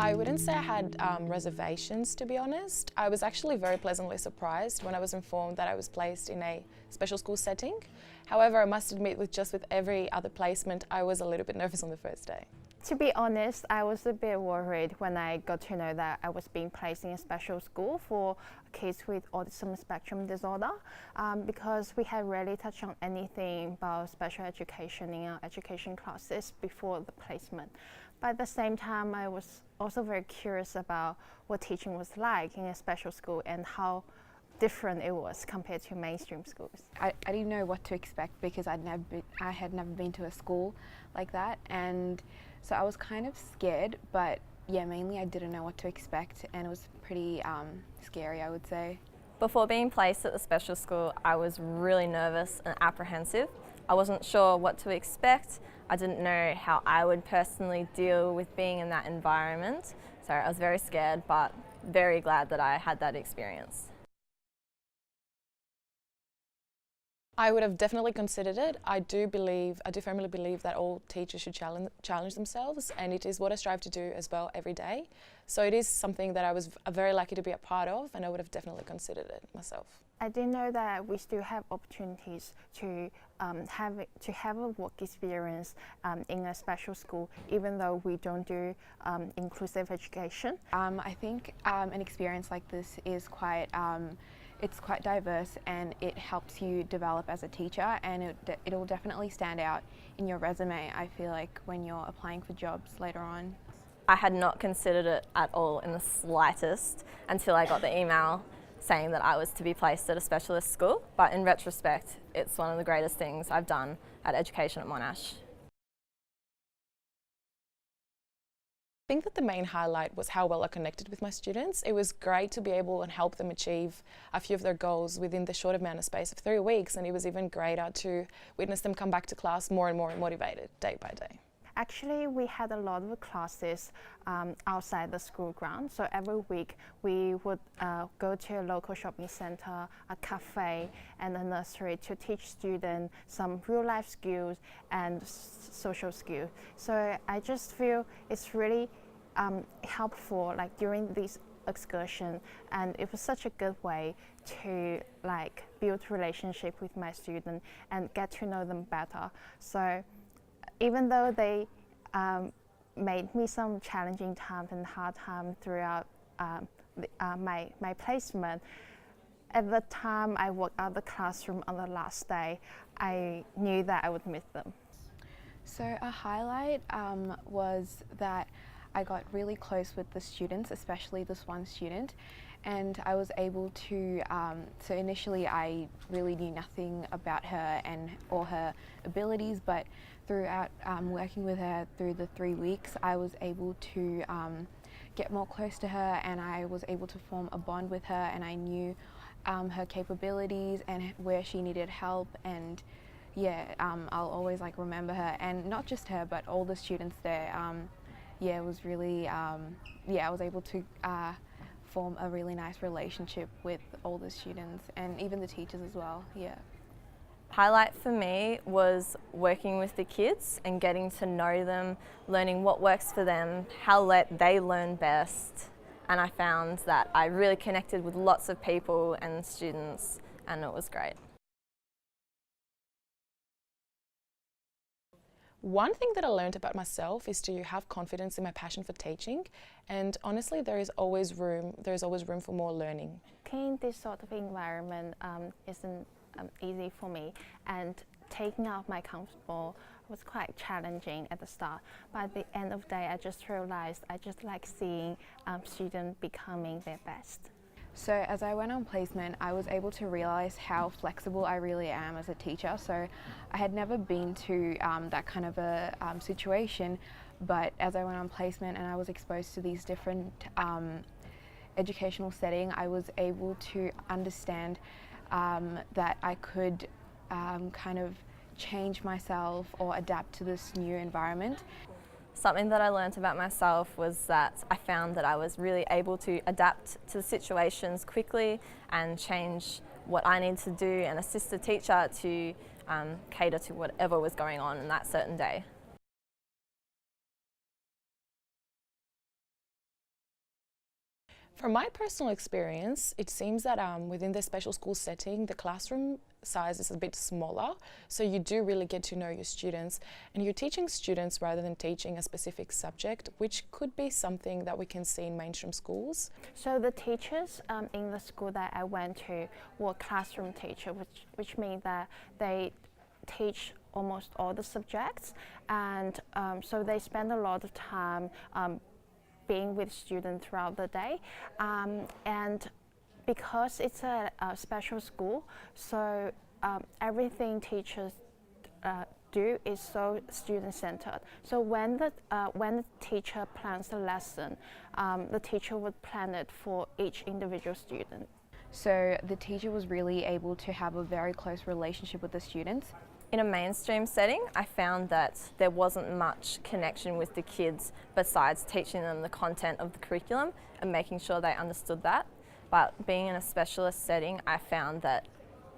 I wouldn't say I had reservations, to be honest. I was actually very pleasantly surprised when I was informed that I was placed in a special school setting. However, I must admit, with every other placement, I was a little bit nervous on the first day. To be honest, I was a bit worried when I got to know that I was being placed in a special school for kids with autism spectrum disorder, because we had rarely touched on anything about special education in our education classes before the placement. But at the same time, I was also very curious about what teaching was like in a special school and how different it was compared to mainstream schools. I didn't know what to expect because I had never been to a school like that, and so I was kind of scared, but yeah, mainly I didn't know what to expect, and it was pretty scary, I would say. Before being placed at the special school, I was really nervous and apprehensive. I wasn't sure what to expect. I didn't know how I would personally deal with being in that environment, so I was very scared, but very glad that I had that experience. I would have definitely considered it. I do firmly believe that all teachers should challenge themselves, and it is what I strive to do as well every day. So it is something that I was very lucky to be a part of, and I would have definitely considered it myself. I didn't know that we still have opportunities to have a work experience in a special school, even though we don't do inclusive education. I think an experience like this is it's quite diverse, and it helps you develop as a teacher, and it'll definitely stand out in your resume, I feel like, when you're applying for jobs later on. I had not considered it at all in the slightest until I got the email saying that I was to be placed at a specialist school, but in retrospect, it's one of the greatest things I've done at Education at Monash. I think that the main highlight was how well I connected with my students. It was great to be able and help them achieve a few of their goals within the short amount of space of 3 weeks, and it was even greater to witness them come back to class more and more motivated day by day. Actually, we had a lot of classes outside the school ground. So every week we would go to a local shopping center, a cafe, and a nursery to teach students some real-life skills and social skills. So I just feel it's really helpful, like during this excursion, and it was such a good way to build relationship with my students and get to know them better. So even though they made me some challenging times and hard times throughout my placement, at the time I walked out of the classroom on the last day, I knew that I would miss them. So a highlight was that I got really close with the students, especially this one student, and I was able to, so initially I really knew nothing about her or her abilities, but throughout working with her through the 3 weeks, I was able to get more close to her, and I was able to form a bond with her, and I knew her capabilities and where she needed help, and yeah, I'll always remember her, and not just her, but all the students there. Yeah, it was really, yeah, I was able to form a really nice relationship with all the students and even the teachers as well, yeah. Highlight for me was working with the kids and getting to know them, learning what works for them, how they learn best, and I found that I really connected with lots of people and students, and it was great. One thing that I learned about myself is to have confidence in my passion for teaching, and honestly there is always room for more learning. In this sort of environment isn't easy for me, and taking out my comfort zone was quite challenging at the start, but at the end of the day I just realized I just like seeing students becoming their best. So as I went on placement, I was able to realise how flexible I really am as a teacher. So I had never been to that kind of a situation, but as I went on placement and I was exposed to these different educational settings, I was able to understand that I could kind of change myself or adapt to this new environment. Something that I learned about myself was that I found that I was really able to adapt to situations quickly and change what I need to do and assist the teacher to cater to whatever was going on in that certain day. From my personal experience, it seems that within the special school setting, the classroom size is a bit smaller, so you do really get to know your students, and you're teaching students rather than teaching a specific subject, which could be something that we can see in mainstream schools. So the teachers in the school that I went to were classroom teachers, which means that they teach almost all the subjects, and so they spend a lot of time being with students throughout the day, and because it's a special school, so everything teachers do is so student-centered. So when the teacher plans the lesson, the teacher would plan it for each individual student. So the teacher was really able to have a very close relationship with the students. In a mainstream setting, I found that there wasn't much connection with the kids besides teaching them the content of the curriculum and making sure they understood that. But being in a specialist setting, I found that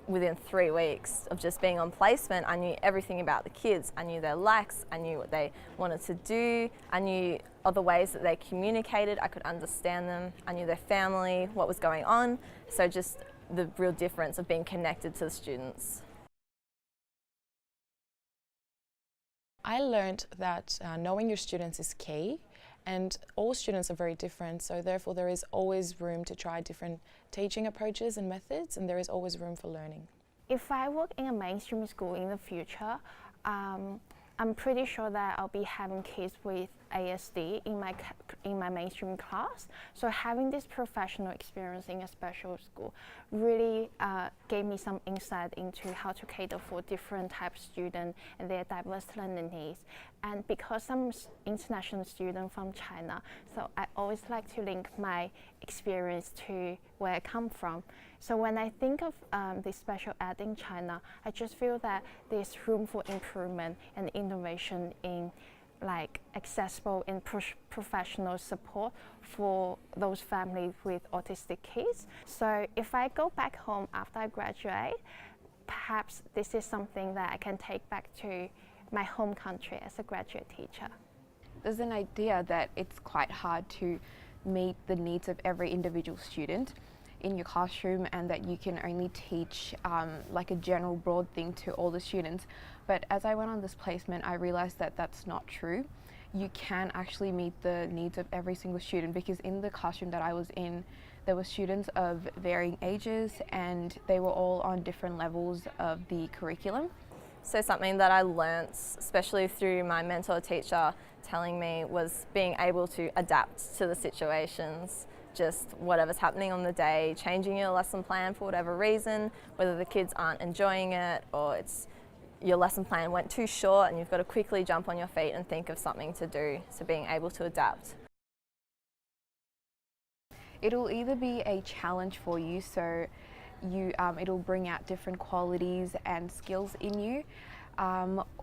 within 3 weeks of just being on placement, I knew everything about the kids. I knew their likes, I knew what they wanted to do, I knew other ways that they communicated, I could understand them, I knew their family, what was going on. So just the real difference of being connected to the students. I learned that knowing your students is key, and all students are very different, so therefore there is always room to try different teaching approaches and methods, and there is always room for learning. If I work in a mainstream school in the future, I'm pretty sure that I'll be having kids with ASD in my mainstream class. So having this professional experience in a special school really gave me some insight into how to cater for different types of students and their diverse learning needs. And because I'm an international student from China, so I always like to link my experience to where I come from. So when I think of the special ed in China, I just feel that there's room for improvement and innovation in like accessible and professional support for those families with autistic kids. So if I go back home after I graduate, perhaps this is something that I can take back to my home country as a graduate teacher. There's an idea that it's quite hard to meet the needs of every individual student in your classroom, and that you can only teach like a general broad thing to all the students. But as I went on this placement, I realized that that's not true. You can actually meet the needs of every single student, because in the classroom that I was in, there were students of varying ages and they were all on different levels of the curriculum. So something that I learnt, especially through my mentor teacher telling me, was being able to adapt to the situations. Just whatever's happening on the day, changing your lesson plan for whatever reason, whether the kids aren't enjoying it or it's your lesson plan went too short and you've got to quickly jump on your feet and think of something to do. So being able to adapt. It'll either be a challenge for you, so it'll bring out different qualities and skills in you,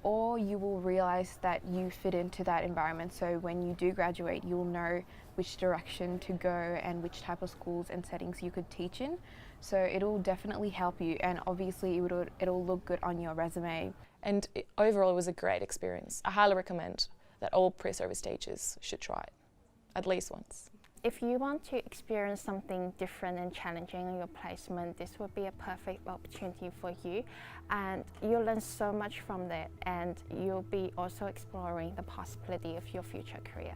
or you will realize that you fit into that environment. So when you do graduate, you'll know which direction to go and which type of schools and settings you could teach in. So it'll definitely help you, and obviously it'll look good on your resume. And overall it was a great experience. I highly recommend that all pre-service teachers should try it, at least once. If you want to experience something different and challenging in your placement, this would be a perfect opportunity for you, and you'll learn so much from that, and you'll be also exploring the possibility of your future career.